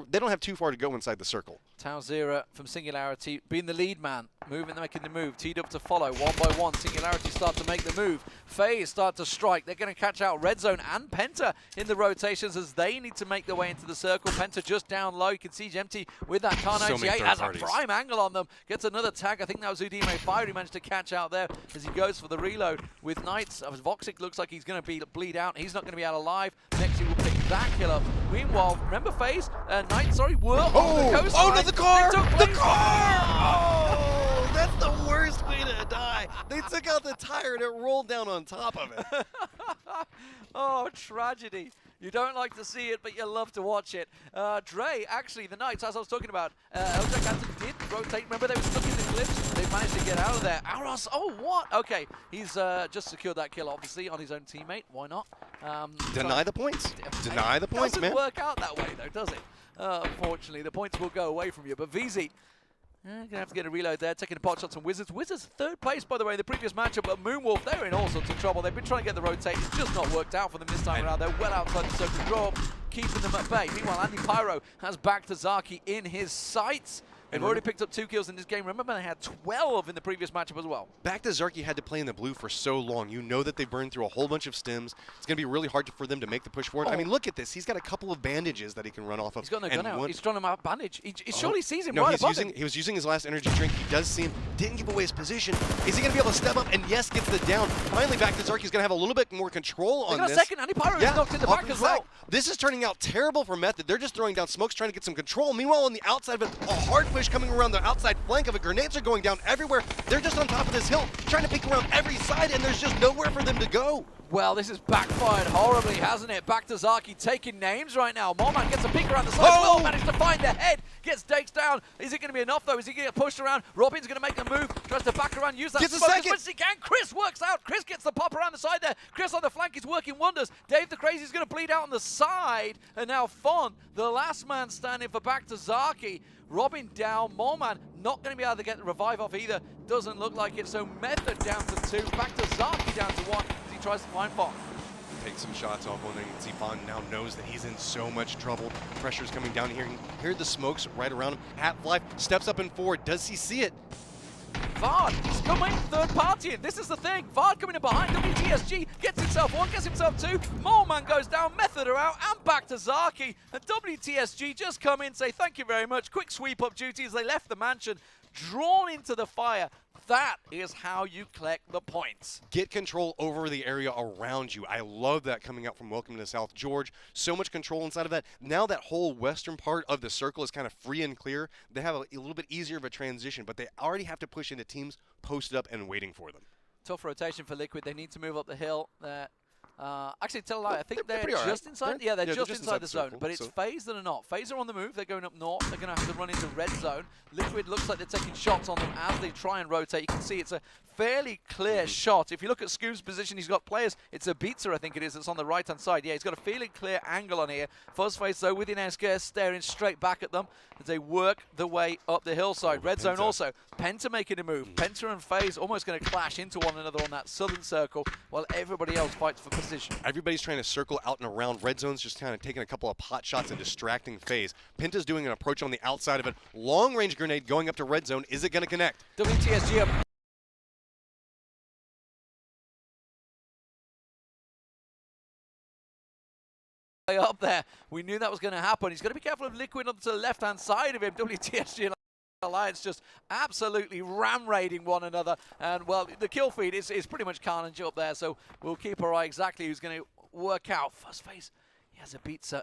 E: They don't have too far to go inside the circle.
D: Tauzira from Singularity being the lead man, making the move. Teed up to follow, 1 by 1. Singularity start to make the move. FaZe start to strike. They're going to catch out Red Zone and Penta in the rotations as they need to make their way into the circle. Penta just down low. You can see Gemty with that Kar 98 has a prime angle on them. Gets another tag. I think that was Udime Fire he managed to catch out there as he goes for the reload with Knights. Voxic looks like he's going to bleed out. He's not going to be out alive. Next he will pick that kill up. Meanwhile, remember FaZe? Knights, sorry, were on the coastline.
E: Oh, no, the car! The car! Oh, that's the worst way to die. They took out the tire and it rolled down on top of it.
D: Oh, tragedy. You don't like to see it, but you love to watch it. Dre, actually, the Knights, as I was talking about, Eljack did rotate. Remember, they were stuck in the cliffs. They managed to get out of there. Aros, oh, what? Okay, he's just secured that kill, obviously, on his own teammate. Why not?
E: Deny the points. Deny the points, man.
D: It doesn't work out that way, though, does it? Unfortunately, the points will go away from you. But VZ, going to have to get a reload there, taking the pot shots on Wizards. Wizards, 3rd place, by the way, in the previous matchup, but Moonwolf, they're in all sorts of trouble. They've been trying to get the rotate. It's just not worked out for them this time around. They're well outside the circle draw, keeping them at bay. Meanwhile, Andy Pyro has Back to Zarky in his sights. They've already picked up 2 kills in this game. Remember, they had 12 in the previous matchup as well.
E: Back to Zarky had to play in the blue for so long. You know that they burned through a whole bunch of stims. It's going to be really hard for them to make the push forward. I mean, look at this. He's got a couple of bandages that he can run off of.
D: He's got no gun out. He's trying to out bandage. He surely sees him
E: no,
D: right above him.
E: He was using his last energy drink. He does see him. Didn't give away his position. Is he going to be able to step up? And yes, gets the down. Finally, back to Zarky's going to have a little bit more control on this.
D: They got a second. Anti-Pyro is knocked in the back as well.
E: This is turning out terrible for Method. They're just throwing down smokes, trying to get some control. Meanwhile, on the outside of it, a hard push coming around the outside flank of it. Grenades are going down everywhere. They're just on top of this hill, trying to pick around every side, and there's just nowhere for them to go.
D: Well, this has backfired horribly, hasn't it? Back to Zaki taking names right now. Morman gets a peek around the side. Will managed to find the head. Gets Dakes down. Is it going to be enough, though? Is he going to get pushed around? Robin's going to make the move. Tries to back around, use that
E: Gets a
D: smoke
E: second.
D: as much as he can. Chris works out. Chris gets the pop around the side there. Chris on the flank is working wonders. Dave the Crazy is going to bleed out on the side. And now Fon, the last man standing for back to Zaki. Robin down. Morman not going to be able to get the revive off either. Doesn't look like it. So Method down to 2. Back to Zaki down to 1 as he tries to find Fon.
E: Take some shots off one. You can see Fon now knows that he's in so much trouble. Pressure's coming down here. You can hear the smokes right around him. Half-Life steps up and forward. Does he see it?
D: Vard, he's coming third party in. This is the thing. Vard coming in behind. WTSG gets himself 1, gets himself 2. Moleman goes down. Method are out. And back to Zaki. And WTSG just come in, say thank you very much. Quick sweep up duty as they left the mansion. Drawn into the fire. That is how you collect the points.
E: Get control over the area around you. I love that coming out from Welcome to South George. So much control inside of that. Now that whole western part of the circle is kind of free and clear. They have a little bit easier of a transition, but they already have to push into teams posted up and waiting for them.
D: Tough rotation for Liquid. They need to move up the hill. Actually, tell a lie. I think they're
E: pretty
D: just
E: right.
D: inside.
E: Yeah,
D: They're
E: they're
D: just
E: just
D: inside the
E: inside the
D: zone.
E: circle,
D: But it's
E: so.
D: FaZe that are not. FaZe are on the move. They're going up north. They're going to have to run into red zone. Liquid looks like they're taking shots on them as they try and rotate. You can see it's a fairly clear shot. If you look at Scoob's position, he's got players. It's a Beatzer, I think it is, that's on the right-hand side. Yeah, he's got a fairly clear angle on here. Fuzzface, though, within Esker, staring straight back at them as they work the way up the hillside. Red zone also. Penta making a move. Penta and FaZe almost going to clash into one another on that southern circle while everybody else fights for position.
E: Everybody's trying to circle out and around. Red zone's just kind of taking a couple of pot shots and distracting FaZe. Penta's doing an approach on the outside of it. Long-range grenade going up to red zone. Is it going to connect?
D: WTSG up. Up there. We knew that was going to happen. He's got to be careful of Liquid up to the left-hand side of him. WTSG and Alliance just absolutely ram-raiding one another. And, well, the kill feed is pretty much carnage up there, so we'll keep our eye exactly who's going to work out. FaZe, he has a Beatzer.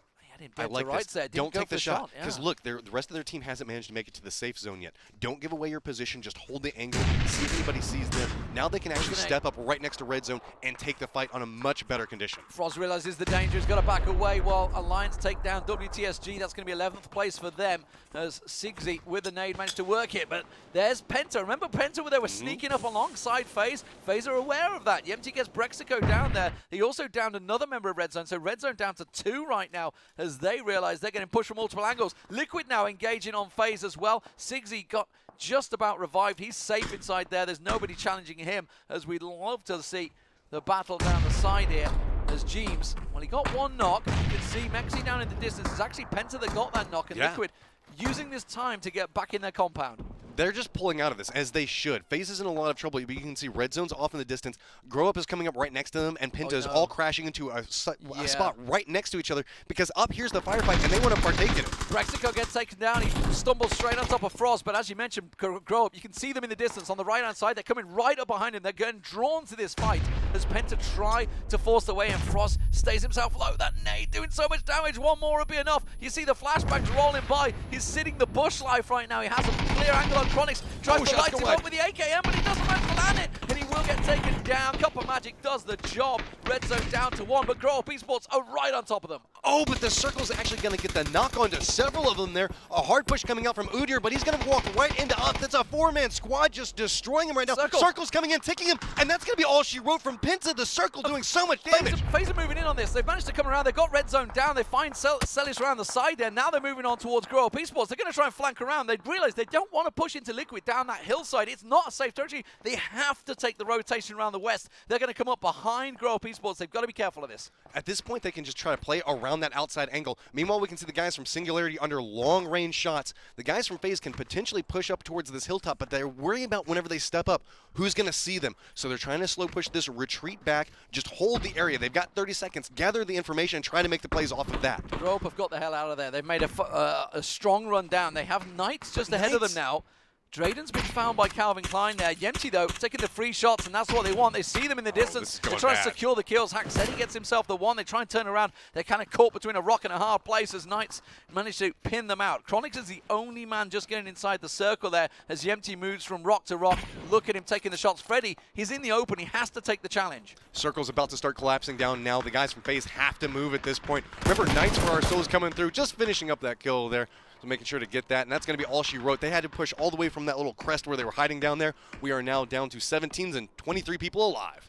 E: I like
D: right
E: this.
D: there.
E: Don't take the shot. Because
D: Yeah.
E: look, the rest of their team hasn't managed to make it to the safe zone yet. Don't give away your position. Just hold the angle. See if anybody sees them. Now they can actually step up right next to red zone and take the fight on a much better condition.
D: Frost realizes the danger. He's got to back away while Alliance take down WTSG. That's going to be 11th place for them as Sigsy with the nade managed to work it. But there's Penta. Remember Penta where they were sneaking up alongside FaZe? FaZe are aware of that. Yempty gets Brexico down there. He also downed another member of Red Zone. So Red Zone down to 2 right now as they realize they're getting pushed from multiple angles. Liquid now engaging on FaZe as well. Sigsy got just about revived. He's safe inside there. There's nobody challenging him as we'd love to see the battle down the side here. As Jeems, well, he got 1 knock. You can see Mexi down in the distance. It's actually Penta that got that knock, and Liquid using this time to get back in their compound.
E: They're just pulling out of this, as they should. FaZe is in a lot of trouble, but you can see red zone's off in the distance. Grow Up is coming up right next to them, and Penta is all crashing into a spot right next to each other, because up here's the firefight, and they want to partake in it.
D: Brexico gets taken down. He stumbles straight on top of Frost, but as you mentioned, Grow Up, you can see them in the distance on the right-hand side. They're coming right up behind him. They're getting drawn to this fight as Penta try to force the way, and Frost stays himself low. That nade doing so much damage. 1 more would be enough. You see the flashbacks rolling by. He's sitting the bush life right now. He has a clear angle on Chronix. Tries to light him up with the AKM, but he doesn't manage to land it, and he will get taken down. Cup of Magic does the job. Red Zone down to 1, but Grow Up Esports are right on top of them.
E: Oh, but the circle's actually going to get the knock onto several of them there. A hard push coming out from Udyr, but he's going to walk right into Up. That's a 4-man squad just destroying him right now. Circle's coming in, ticking him, and that's going to be all she wrote from Penta. The circle doing so much damage.
D: FaZe are moving in on this. They've managed to come around. They've got Red Zone down. They find Celis around the side there. Now they're moving on towards Grow Up Esports. They're going to try and flank around. They realize they don't want to push into Liquid down that hillside. It's not a safe territory. They have to take the rotation around the west. They're going to come up behind Grow Up Esports. They've got to be careful of this.
E: At this point, they can just try to play around on that outside angle. Meanwhile, we can see the guys from Singularity under long-range shots. The guys from FaZe can potentially push up towards this hilltop, but they're worried about whenever they step up, who's going to see them. So they're trying to slow push this, retreat back, just hold the area. They've got 30 seconds, gather the information, and try to make the plays off of that.
D: Rope have got the hell out of there. They've made a strong run down. They have Knights just ahead of them now. Drayden's been found by Calvin Klein there. Yemti, though, taking the free shots, and that's what they want. They see them in the distance. They're trying to secure the kills. Haxetti gets himself the one. They try and turn around. They're kind of caught between a rock and a hard place as Knights manage to pin them out. Chronix is the only man just getting inside the circle there as Yemti moves from rock to rock. Look at him taking the shots. Freddy, he's in the open. He has to take the challenge.
E: Circle's about to start collapsing down now. The guys from FaZe have to move at this point. Remember, Knights for our souls coming through, just finishing up that kill there. So making sure to get that, and that's going to be all she wrote. They had to push all the way from that little crest where they were hiding down there. We are now down to 17s and 23 people alive.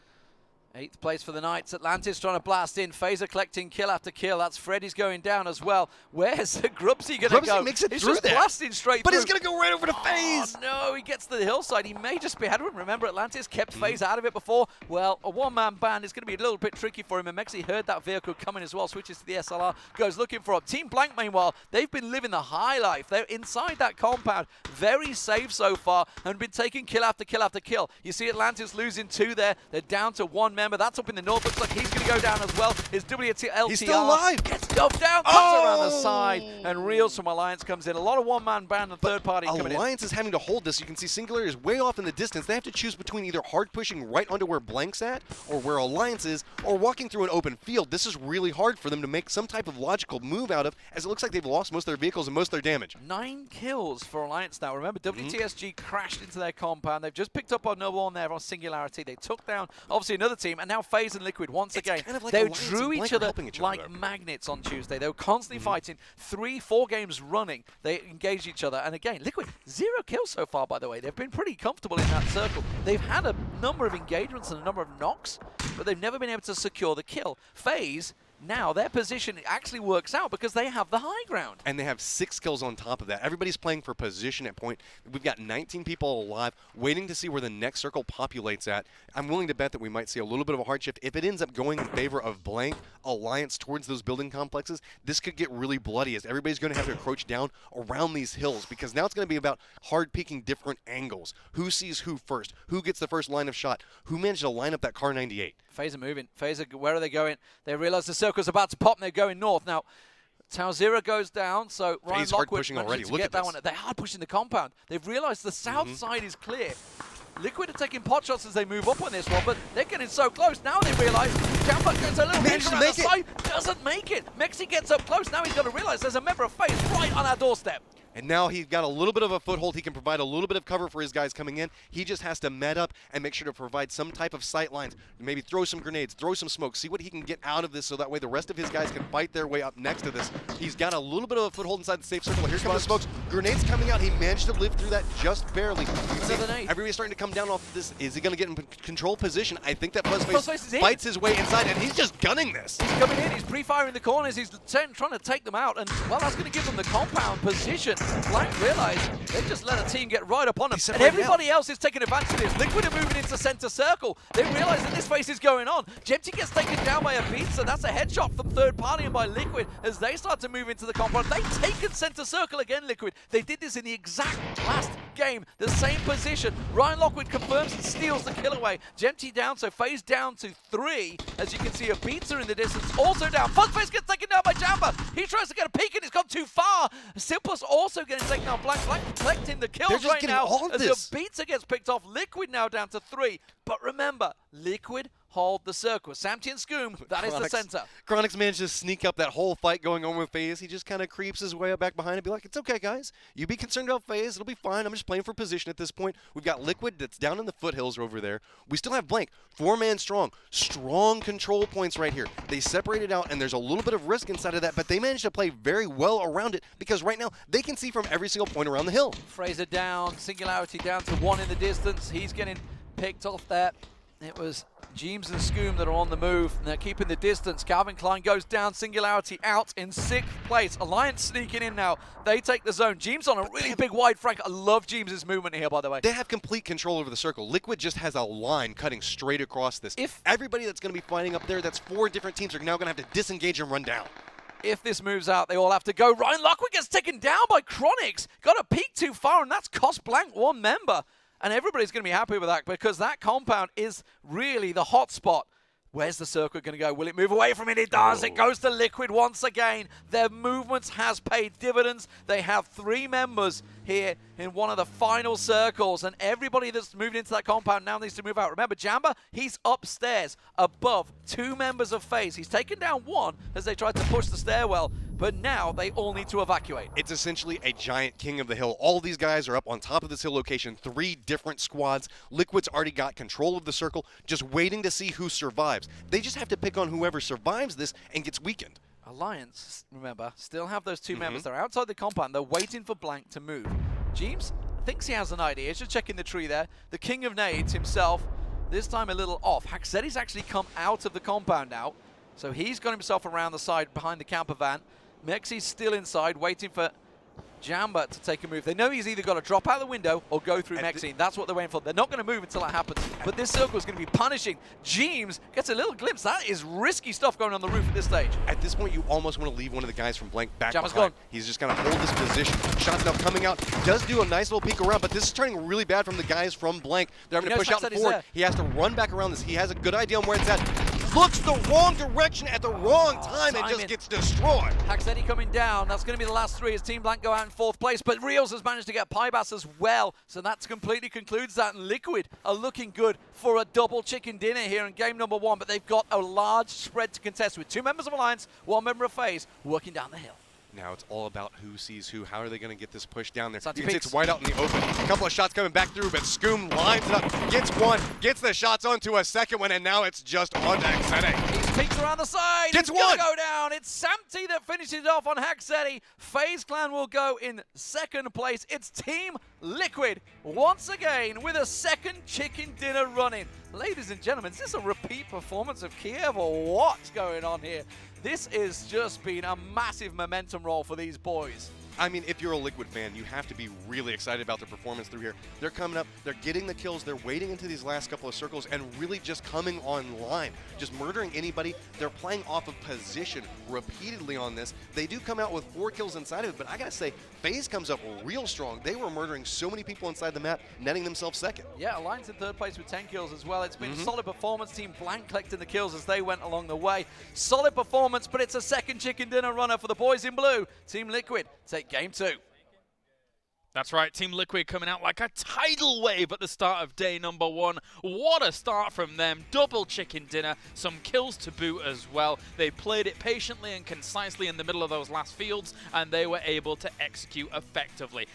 D: 8th place for the Knights. Atlantis trying to blast in. Phaser collecting kill after kill. That's Freddy's going down as well. Where's Grubsy going to go?
E: Makes it
D: he's
E: through
D: just
E: there.
D: blasting straight
E: But
D: through.
E: he's going to go right over to FaZe.
D: Oh, no, he gets to the hillside. He may just be ahead of him. Remember, Atlantis kept FaZe out of it before. Well, a one-man band is going to be a little bit tricky for him. And Mexi heard that vehicle coming as well. Switches to the SLR. Goes looking for him. Team Blank, meanwhile, they've been living the high life. They're inside that compound. Very safe so far. And been taking kill after kill after kill. You see Atlantis losing 2 there. They're down to 1 member. That's up in the north. Looks like he's going to go down as well. His WTLTR
E: He's still alive.
D: gets dumped down, comes around the side, and Reels from Alliance comes in. A lot of one-man band and third party coming in.
E: Alliance is having to hold this. You can see Singularity is way off in the distance. They have to choose between either hard pushing right onto where Blank's at, or where Alliance is, or walking through an open field. This is really hard for them to make some type of logical move out of, as it looks like they've lost most of their vehicles and most of their damage.
D: 9 kills for Alliance now. Remember, WTSG crashed into their compound. They've just picked up on no one there on Singularity. They took down, obviously, another team, and now FaZe and Liquid once again.
E: Kind of like
D: they
E: Alliance
D: drew
E: and
D: each
E: Blank are
D: other
E: helping each other,
D: like
E: though.
D: magnets on Tuesday. They were constantly fighting. 3-4 games running. They engaged each other. And again, Liquid, 0 kills so far, by the way. They've been pretty comfortable in that circle. They've had a number of engagements and a number of knocks, but they've never been able to secure the kill. FaZe, now their position actually works out because they have the high ground.
E: And they have 6 kills on top of that. Everybody's playing for position at point. We've got 19 people alive, waiting to see where the next circle populates at. I'm willing to bet that we might see a little bit of a hard shift. If it ends up going in favor of Blank, Alliance towards those building complexes, this could get really bloody as everybody's going to have to approach down around these hills, because now it's going to be about hard peeking different angles. Who sees who first? Who gets the first line of shot? Who managed to line up that Car 98?
D: FaZe are moving. FaZe, where are they going? They realize the circle's about to pop and they're going north. Now, Tower Zero goes down, so Ryan
E: FaZe hard
D: Lockwood
E: pushing
D: manages
E: already.
D: to
E: Look
D: get
E: at
D: that
E: this.
D: one. They're hard pushing the compound. They've realized the south side is clear. Liquid are taking pot shots as they move up on this one, but they're getting so close. Now they realize Jumper gets a little
E: Managed
D: bit
E: to
D: around the
E: make it.
D: side. Doesn't make it. Mexi gets up close. Now he's got to realize there's a member of FaZe right on our doorstep.
E: And now he's got a little bit of a foothold. He can provide a little bit of cover for his guys coming in. He just has to met up and make sure to provide some type of sight lines. Maybe throw some grenades, throw some smoke, see what he can get out of this so that way the rest of his guys can fight their way up next to this. He's got a little bit of a foothold inside the safe circle. Here come the smokes. Grenades coming out. He managed to live through that just barely. You can see
D: Another nade.
E: everybody's starting to come down off of this. Is he going to get in control position? I think that
D: Fuzzface is
E: Fuzzface
D: in.
E: fights his way inside, and he's just gunning this.
D: He's coming in, he's pre-firing the corners, he's trying to take them out, and well, that's going to give them the compound position. Blank realize they just let a team get right up on them, and
E: separated
D: everybody else is taking advantage of this. Liquid are moving into center circle. They realize that this phase is going on. Jemty gets taken down by a pizza. That's a headshot from third party and by Liquid as they start to move into the compound. They've taken center circle again, Liquid. They did this in the exact last game, the same position. Ryan Lockwood confirms and steals the kill away. Jemty down, so FaZe down to 3. As you can see, a pizza in the distance, also down. Fuzzface gets taken down by Jamba. He tries to get a peek and it's gone too far. Simple's also getting taken down. Blank collecting the kills
E: They're just
D: right
E: getting
D: now
E: all of
D: as
E: this.
D: the pizza gets picked off. Liquid now down to 3. But remember, Liquid hold the circle. Samty and Scoom, that is the center.
E: Chronix managed to sneak up that whole fight going on with FaZe. He just kind of creeps his way up back behind and be like, it's okay, guys. You be concerned about FaZe. It'll be fine. I'm just playing for position at this point. We've got Liquid that's down in the foothills over there. We still have Blank. 4-man strong. Strong control points right here. They separated out, and there's a little bit of risk inside of that, but they managed to play very well around it because right now they can see from every single point around the hill.
D: Fraser down, Singularity down to 1 in the distance. He's getting picked off there. It was Jeems and Scoom that are on the move. They're keeping the distance. Calvin Klein goes down. Singularity out in 6th place. Alliance sneaking in now. They take the zone. Jeems on a really big wide flank. I love Jeems' movement here, by the way.
E: They have complete control over the circle. Liquid just has a line cutting straight across this.
D: If
E: everybody that's going to be fighting up there, that's 4 different teams, are now going to have to disengage and run down.
D: If this moves out, they all have to go. Ryan Lockwood gets taken down by Chronix. Got a peek too far, and that's cost Blank one member. And everybody's going to be happy with that because that compound is really the hot spot. Where's the circle going to go? Will it move away from it? It does. It goes to Liquid once again. Their movements has paid dividends. They have 3 members here in one of the final circles, and everybody that's moved into that compound now needs to move out. Remember, Jamba, he's upstairs above 2 members of FaZe. He's taken down 1 as they tried to push the stairwell, but now they all need to evacuate.
E: It's essentially a giant king of the hill. All these guys are up on top of this hill location, 3 different squads. Liquid's already got control of the circle, just waiting to see who survives. They just have to pick on whoever survives this and gets weakened.
D: Alliance, remember, still have those 2 members. They're outside the compound. They're waiting for Blank to move. Jeems thinks he has an idea. He's just checking the tree there. The king of nades himself, this time a little off. Haxeti's actually come out of the compound now, so he's got himself around the side behind the camper van. Mexi's still inside, waiting for Jamba to take a move. They know he's either got to drop out the window or go through Mexi. That's what they're waiting for. They're not going to move until that happens. But this circle is going to be punishing. Jeems gets a little glimpse. That is risky stuff going on the roof at this stage.
E: At this point, you almost want to leave one of the guys from Blank back
D: Jamba's
E: behind.
D: gone.
E: He's just going to hold this position. Shots now coming out. Does do a nice little peek around, but this is turning really bad from the guys from Blank. They're having to push out forward. He has to run back around this. He has a good idea on where it's at. Looks the wrong direction at the wrong time and just gets destroyed.
D: Haxeti coming down. That's going to be the last 3 as Team Blank go out in 4th place. But Rios has managed to get Pybas as well. So that completely concludes that. And Liquid are looking good for a double chicken dinner here in game number 1. But they've got a large spread to contest with 2 members of Alliance, 1 member of FaZe working down the hill.
E: Now it's all about who sees who. How are they going to get this push down there?
D: Santi
E: You can see it's wide out in the open. A couple of shots coming back through, but Scoom lines it up, gets 1, gets the shots onto a second one, and now it's just on to Haxeti.
D: He's peeks around the side.
E: Gets
D: He's gonna
E: 1.
D: go down. It's Samty that finishes it off on Haxeti. FaZe Clan will go in 2nd place. It's Team Liquid once again with a 2nd chicken dinner running. Ladies and gentlemen, is this a repeat performance of Kiev or what's going on here? This has just been a massive momentum roll for these boys.
E: I mean, if you're a Liquid fan, you have to be really excited about their performance through here. They're coming up, they're getting the kills, they're waiting into these last couple of circles and really just coming online, just murdering anybody. They're playing off of position repeatedly on this. They do come out with 4 kills inside of it, but I gotta say, FaZe comes up real strong. They were murdering so many people inside the map, netting themselves 2nd.
D: Yeah, Alliance in 3rd place with 10 kills as well. It's been a solid performance. Team Blank collecting the kills as they went along the way. Solid performance, but it's a 2nd chicken dinner runner for the boys in blue. Team Liquid take game 2.
A: That's right, Team Liquid coming out like a tidal wave at the start of day number 1. What a start from them. Double chicken dinner, some kills to boot as well. They played it patiently and concisely in the middle of those last fields, and they were able to execute effectively.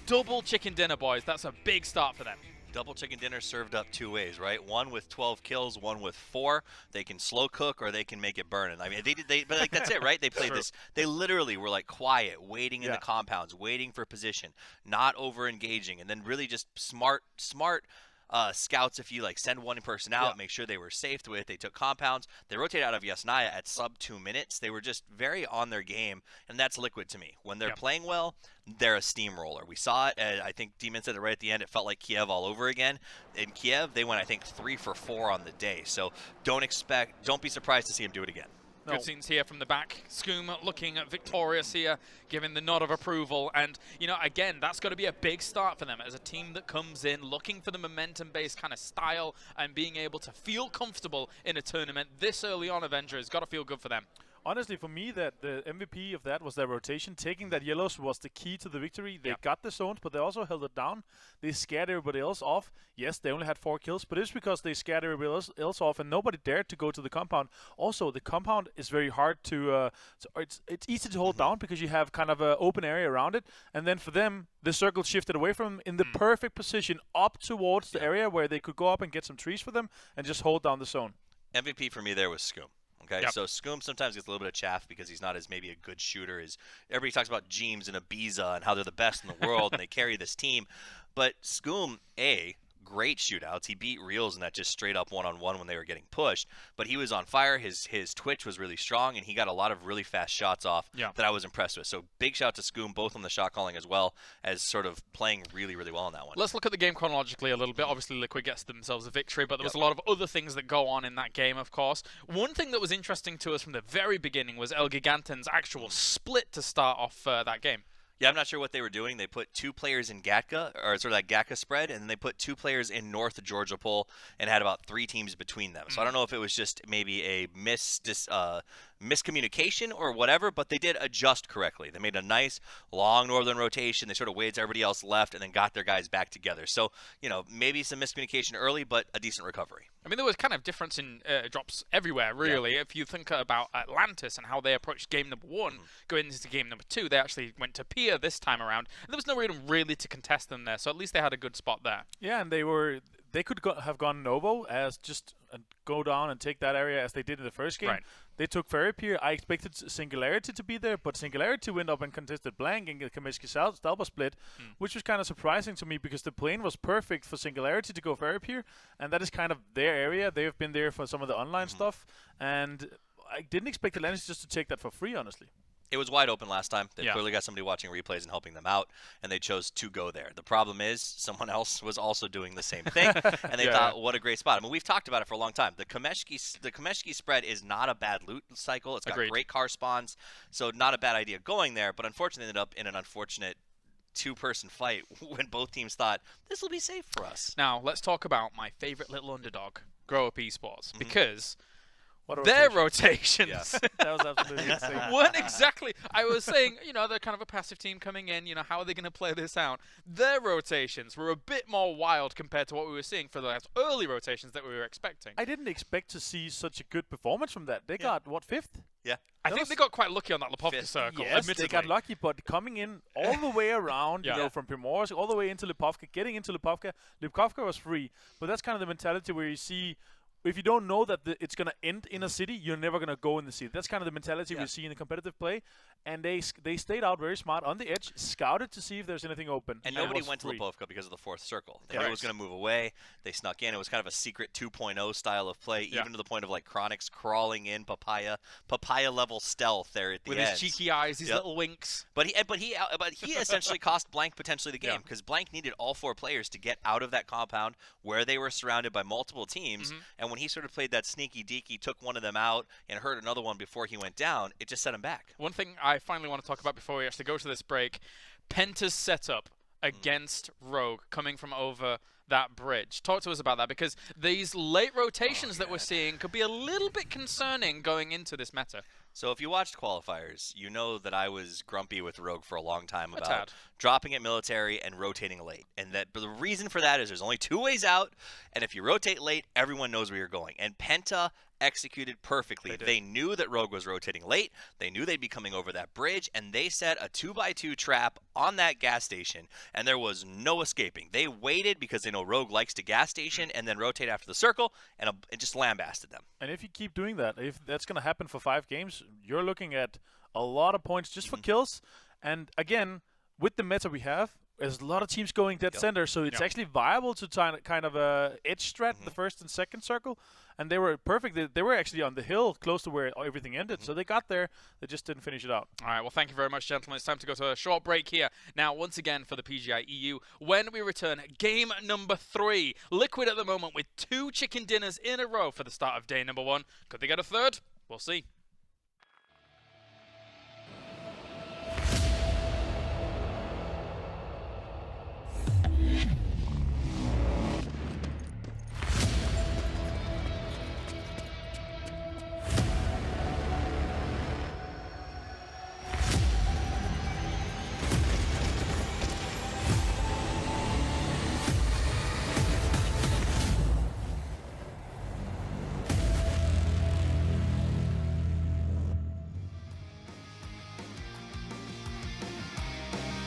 A: Double chicken dinner, boys. That's a big start for them.
C: Double chicken dinner served up 2 ways, right? One with 12 kills, one with 4. They can slow cook or they can make it burning. I mean, but like that's it, right? They played this. They literally were like quiet, waiting in the compounds, waiting for position, not over engaging, and then really just smart scouts. If you like send one person out, make sure they were safe with. They took compounds. They rotated out of Yasnaya at sub 2 minutes. They were just very on their game, and that's Liquid to me. When they're playing well, they're a steamroller. We saw it. I think Demon said it right at the end. It felt like Kiev all over again. In Kiev, they went I think 3 for 4 on the day. So don't be surprised to see him do it again.
A: No. Good scenes here from the back. Skoom looking victorious here, giving the nod of approval. And, you know, again, that's got to be a big start for them as a team that comes in looking for the momentum-based kind of style and being able to feel comfortable in a tournament this early on. Avenger has got to feel good for them.
B: Honestly, for me, that the MVP of that was their rotation. Taking that yellows was the key to the victory. They got the zones, but they also held it down. They scared everybody else off. Yes, they only had 4 kills, but it's because they scared everybody else off, and nobody dared to go to the compound. Also, the compound is very hard to it's easy to hold down because you have kind of an open area around it. And then for them, the circle shifted away from them in the perfect position up towards the area where they could go up and get some trees for them and just hold down the zone.
C: MVP for me there was Skoom. Okay, so Skoom sometimes gets a little bit of chaff because he's not as maybe a good shooter as everybody talks about Jeems and Ibiza and how they're the best in the world and they carry this team. But Skoom, great shootouts. He beat Reels in that just straight up one-on-one when they were getting pushed. But he was on fire. His twitch was really strong, and he got a lot of really fast shots off that I was impressed with. So big shout to Scoom, both on the shot calling as well as sort of playing really, really well in that one.
A: Let's look at the game chronologically a little bit. Obviously, Liquid gets themselves a victory, but there was a lot of other things that go on in that game, of course. One thing that was interesting to us from the very beginning was El Giganten's actual split to start off that game.
C: Yeah, I'm not sure what they were doing. They put 2 players in Gatka, or sort of that Gatka spread, and then they put 2 players in North Georgia Pole and had about 3 teams between them. So I don't know if it was just maybe a miscommunication or whatever, but they did adjust correctly. They made a nice long northern rotation. They sort of waited till everybody else left and then got their guys back together. So, you know, maybe some miscommunication early, but a decent recovery.
A: I mean, there was kind of difference in drops everywhere, really. If you think about Atlantis and how they approached game number 1, going into game number 2, they actually went to Pier this time around, and there was no reason really to contest them there, so at least they had a good spot there.
B: Yeah, and they could have gone Novo as just go down and take that area as they did in the first game.
A: Right.
B: They took Fairy Pier. I expected Singularity to be there, but Singularity went up and contested Blank and Kamishki Stalba split, which was kind of surprising to me because the plane was perfect for Singularity to go Fairy Pier, and that is kind of their area. They have been there for some of the online stuff, and I didn't expect Atlantis just to take that for free, honestly.
C: It was wide open last time. They clearly got somebody watching replays and helping them out, and they chose to go there. The problem is someone else was also doing the same thing, and they thought, what a great spot. I mean, we've talked about it for a long time. The Kameshki spread is not a bad loot cycle. It's got great car spawns, so not a bad idea going there, but unfortunately ended up in an unfortunate 2-person fight when both teams thought, this will be safe for us.
A: Now, let's talk about my favorite little underdog, Grow Up Esports, because
B: their
A: rotations
B: that was absolutely insane.
A: weren't exactly. I was saying, you know, they're kind of a passive team coming in. You know, how are they going to play this out? Their rotations were a bit more wild compared to what we were seeing for the early rotations that we were expecting.
B: I didn't expect to see such a good performance from that. They got, what, 5th?
C: Yeah.
A: I think they got quite lucky on that Lipovka circle.
B: Yes,
A: admittedly.
B: they got lucky, but coming in all the way around, you know, from Primorsk all the way into Lipovka, getting into Lipovka. Lipovka was free, but that's kind of the mentality where you see, if you don't know that it's going to end in a city, you're never going to go in the city. That's kind of the mentality we see in the competitive play. And they stayed out very smart on the edge, scouted to see if there's anything open.
C: And nobody went to Lipovka because of the 4th circle. They knew it was going to move away. They snuck in. It was kind of a secret 2.0 style of play, even to the point of like Chronix crawling in, papaya level stealth there at the end.
A: With his cheeky eyes, his little winks.
C: But he essentially cost Blank potentially the game because Blank needed all 4 players to get out of that compound where they were surrounded by multiple teams. And when he sort of played that sneaky deaky, took one of them out and hurt another one before he went down, it just set him back.
A: One thing I finally want to talk about before we actually go to this break, Penta's setup against Rogue coming from over that bridge. Talk to us about that, because these late rotations that we're seeing could be a little bit concerning going into this meta.
C: So if you watched qualifiers, you know that I was grumpy with Rogue for a long time about dropping at military and rotating late. And that the reason for that is there's only 2 ways out, and if you rotate late, everyone knows where you're going. And Penta executed perfectly. They knew that Rogue was rotating late. They knew they'd be coming over that bridge, and they set a 2x2 trap on that gas station, and there was no escaping. They waited because they know Rogue likes to gas station and then rotate after the circle, and it just lambasted them.
B: And if you keep doing that, if that's going to happen for 5 games, you're looking at a lot of points just for kills. And again, with the meta we have, there's a lot of teams going dead center, so it's actually viable to kind of edge strat the 1st and 2nd circle, and they were perfect. They were actually on the hill close to where everything ended, so they got there. They just didn't finish it out.
A: All right, well, thank you very much, gentlemen. It's time to go to a short break here. Now, once again, for the PGI EU, when we return, game number 3. Liquid at the moment with 2 chicken dinners in a row for the start of day number 1. Could they get a 3rd? We'll see.